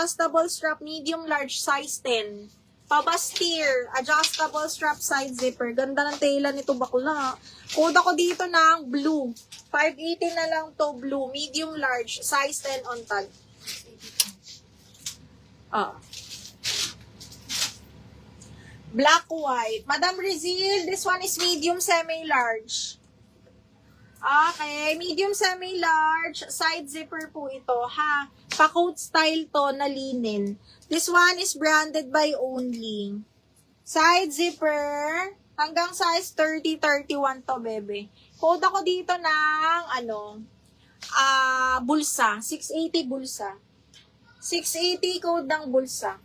adjustable strap, medium large, size 10. Pabastir, adjustable strap side zipper. Ganda ng tela nito bakla. Code ako dito ng blue. 580 na lang to blue. Medium large, size 10 on tag. Black white. Madam Rizil, this one is medium semi-large. Okay, medium semi-large, side zipper po ito, ha. Pa-coat style to na linen. This one is branded by Only. Side zipper, hanggang size 30, 31 to, bebe. Code ako dito ng, bulsa. 680 bulsa. 680 code ng bulsa.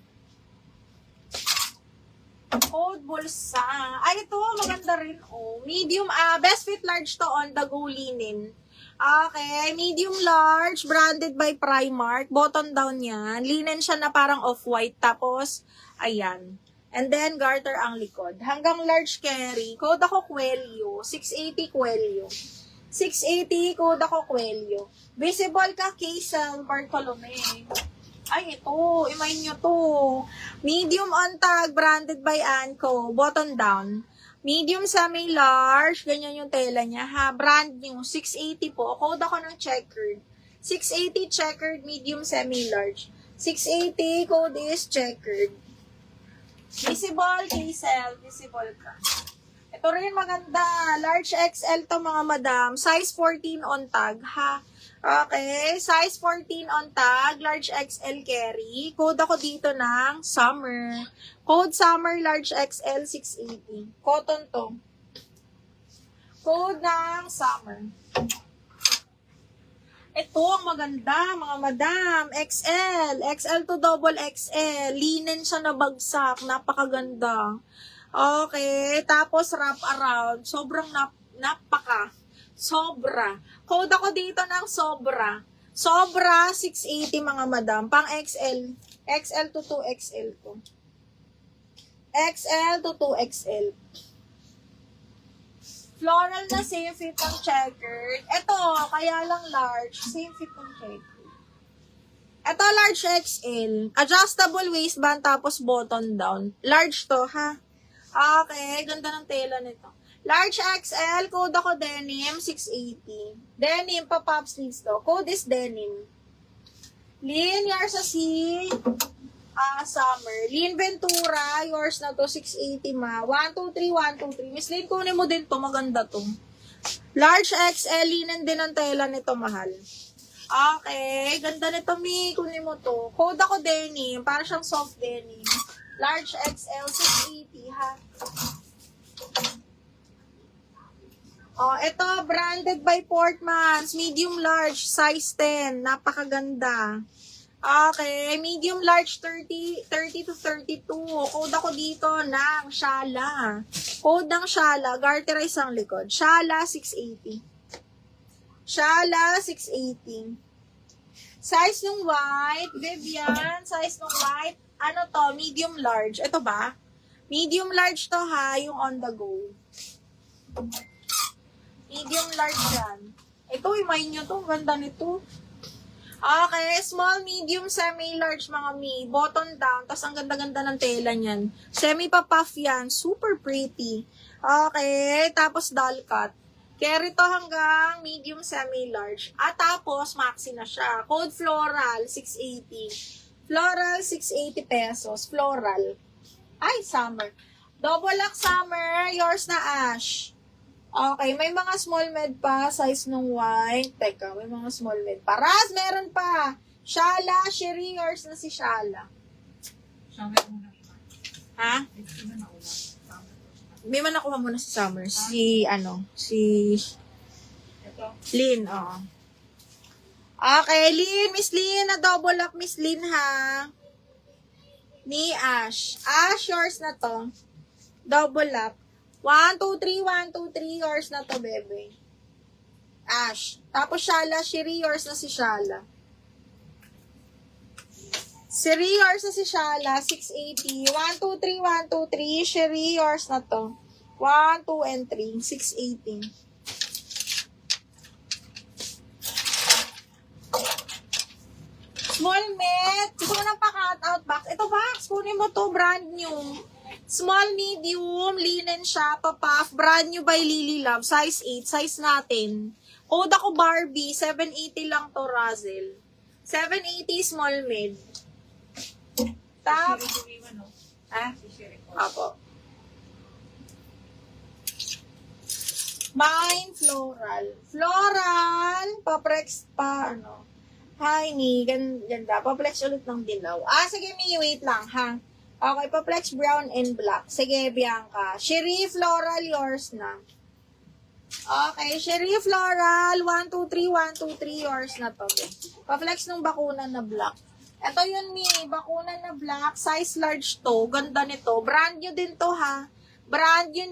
Code bulsa. Ay, ito, maganda rin, oh. Medium, best fit large to on the go linen. Okay, medium large, branded by Primark. Button down yan. Linen siya na parang off-white. Tapos, ayan. And then, garter ang likod. Hanggang large carry. Code ako Quelio. 680 Quelio. 680, code ako Quelio. Visible ka, Kaysel Bartolome. Ay, ito. Imayin nyo to. Medium on tag, branded by Anco. Button down. Medium semi-large. Ganyan yung tela niya, ha. Brand new. 680 po. Code ako ng checkered. 680 checkered, medium semi-large. 680, code is checkered. Visible, Kaysel. Visible ka. Ito rin maganda. Large XL to, mga madam. Size 14 on tag, ha. Okay, size 14 on tag, large XL carry. Code ako dito ng summer. Code summer, large XL 680. Cotton to. Code ng summer. Ito ang maganda, mga madam. XL. XL to double XL. Linen siya na bagsak. Napakaganda. Okay, tapos wrap around. Sobrang napaka. Sobra. Code ako dito ng sobra. Sobra, 680 mga madam. Pang XL. XL to 2XL to. XL to 2XL. Floral na same fit ng checkered. Ito, kaya lang large. Same fit ng checkered. Ito, large XL. Adjustable waistband tapos button down. Large to, ha? Okay, ganda ng tela nito. Large XL, code ako denim, 680. Denim, pa-pop sleeves to. Code is denim. Lin, yours sa summer. Lin Ventura, yours na to, 680 ma. 1, 2, 3, 1, 2, 3. Miss Lin, kunin mo din to, maganda to. Large XL, linen din ang tela nito, mahal. Okay, ganda nito, mi. Kunin mo to. Code ako denim, para siyang soft denim. Large XL, 680, ha. Oh, ito, branded by Portmans. Medium large, size 10. Napakaganda. Okay, medium large, 30 to 32. Code ako dito ng Shala. Code ng Shala, garterize ang likod. Shala, 680. Shala, 680. Size ng white, Vivian, size ng white, ano to, medium large. Ito ba? Medium large to, ha, yung on the go. Medium large yan. Ito, imayin nyo to. Ganda nito. Okay, small, medium, semi-large mga mi. Button down. Tapos ang ganda-ganda ng tela niyan. Semi-pa-puff yan. Super pretty. Okay, tapos doll cut. Carry to hanggang medium, semi-large. At tapos, maxi na siya. Code floral, 680. Floral, 680 pesos. Floral. Ay, summer. Double lock summer. Yours na ash. Okay, may mga small med pa, size ng white. Teka, may mga small med pa. Raz, meron pa. Shala, Sherry, yours na si Shala. Ha? May man nakuha mo na si Summer. Si Lynn, oo. Okay, Lynn, Miss Lynn, na double up, Miss Lynn, ha? Ni Ash. Ash, yours na to. Double up. 1, 2, 3, 1, 2, 3, yours na to, bebe. Ash. Tapos Shala, Shiri, yours na si Shala. Shiri, yours na si Shala, 680. 1, 2, 3, 1, 2, 3. Shiri, yours na to. 1, 2, and 3. 680. Small med. Gusto mo ng pa-cut out box. Ito box, kunin mo to, brand new. Small, medium, linen siya, pa-puff, brand new by Lily Love, size 8, size natin. Code ako Barbie, 780 lang to, Razel. 780 small med. Tap. Ah? Apo. Mine, floral. Floral, paprex pa, ano. Hi, ni, ganda. Paplex ulit ng dilaw. Sige, Mi, wait lang, ha. Okay, paplex brown and black. Sige, Bianca. Cherie, floral, yours na. Okay, Cherie, floral, 1, 2, 3, 1, 2, 3, yours na to. Paplex ng bakuna na black. Ito yun, Mi, bakuna na black, size large to. Ganda nito. Brand new din to, ha. Brand new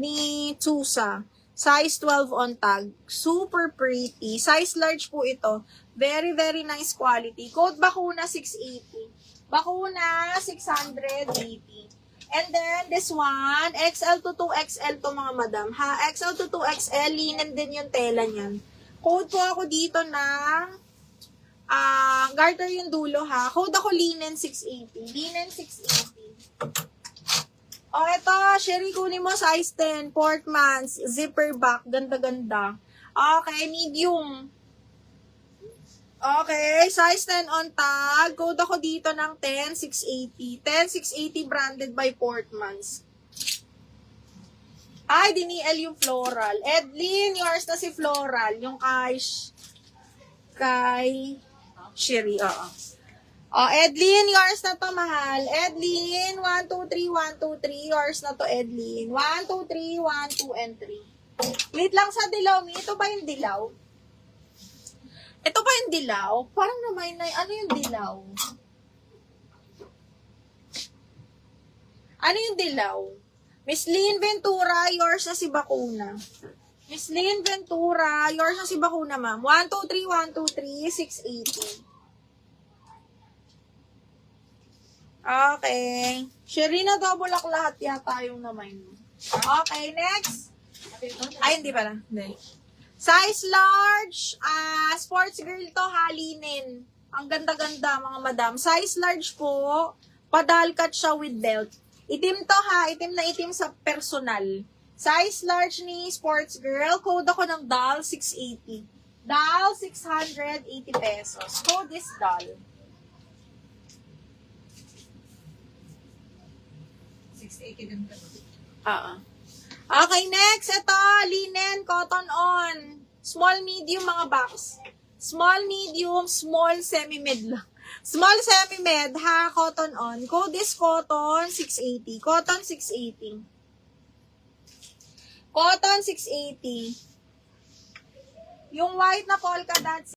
ni Tsusa. Size 12 on tag. Super pretty. Size large po ito. Very, very nice quality. Code bakuna 680. Bakuna 680. And then, this one, XL to 2XL to mga madam. Ha? XL to 2XL, linen din yung tela niyan. Code po ako dito ng garter yung dulo, ha? Code ako linen 680. Linen 680. O, ito, Sherry, kunin mo size 10, Portmans, zipper back, ganda-ganda. Okay, medium. Okay, size 10 on tag. Code ako dito ng 10,680. 10,680 branded by Portmans. Ay, diniel yung floral. Edlin, yours na si floral. Yung kay Sherry, oo. Edlin, yours na to, mahal. Edlin, 1, 2, 3, 1, 2, 3. Yours na to, Edlin. 1, 2, 3, 1, 2, and 3. Wait lang sa dilaw, Mi. Ito ba yung dilaw? Ito ba yung dilaw? Parang naman, ano yung dilaw? Ano yung dilaw? Miss Lynn Ventura, yours na si Bakuna. Miss Lynn Ventura, yours na si Bakuna, ma'am. 1, 2, 3, 1, 2, 3, 680. Okay. Sherina, double lock lahat yata yung naman. Okay, next. Ay, hindi pala. Hindi. Size large. Sports girl to, halinin. Ang ganda-ganda, mga madam. Size large po. Padalkat siya with belt. Itim to, ha. Itim na itim sa personal. Size large ni sports girl. Code ako ng doll 680. Doll 680 pesos. Code is doll. 680 din ka. Okay, next. Ito, linen, cotton on. Small, medium, mga box. Small, medium, small, semi-med lang. Small, semi-med, ha, cotton on. Code is cotton 680. Cotton 680. Cotton 680. Yung white na polka dots,